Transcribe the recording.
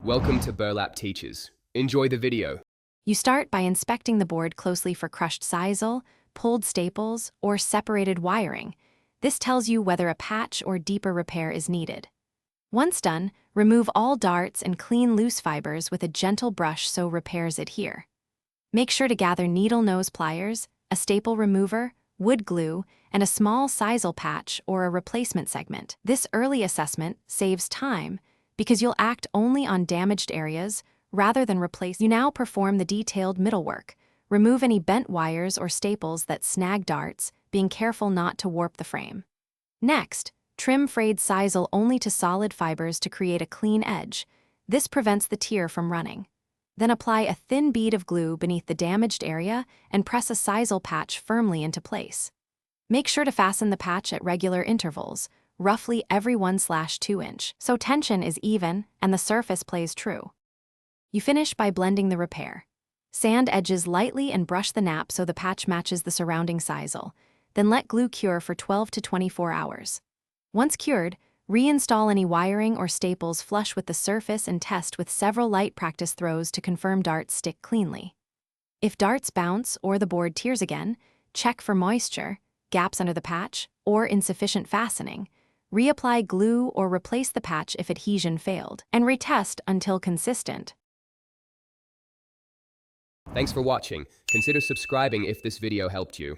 Welcome to Burlap Teachers. Enjoy the video. You start by inspecting the board closely for crushed sisal, pulled staples, or separated wiring. This tells you whether a patch or deeper repair is needed. Once done, remove all darts and clean loose fibers with a gentle brush so repairs adhere. Make sure to gather needle nose pliers, a staple remover, wood glue, and a small sisal patch or a replacement segment. This early assessment saves time because you'll act only on damaged areas rather than replace. You now perform the detailed middle work. Remove any bent wires or staples that snag darts, being careful not to warp the frame. Next, trim frayed sisal only to solid fibers to create a clean edge. This prevents the tear from running. Then apply a thin bead of glue beneath the damaged area and press a sisal patch firmly into place. Make sure to fasten the patch at regular intervals, roughly every 1/2 inch, so tension is even and the surface plays true. You finish by blending the repair. Sand edges lightly and brush the nap so the patch matches the surrounding sisal. Then let glue cure for 12 to 24 hours. Once cured, reinstall any wiring or staples flush with the surface and test with several light practice throws to confirm darts stick cleanly. If darts bounce or the board tears again, check for moisture, gaps under the patch, or insufficient fastening. Reapply glue or replace the patch if adhesion failed, and retest until consistent. Thanks for watching. Consider subscribing if this video helped you.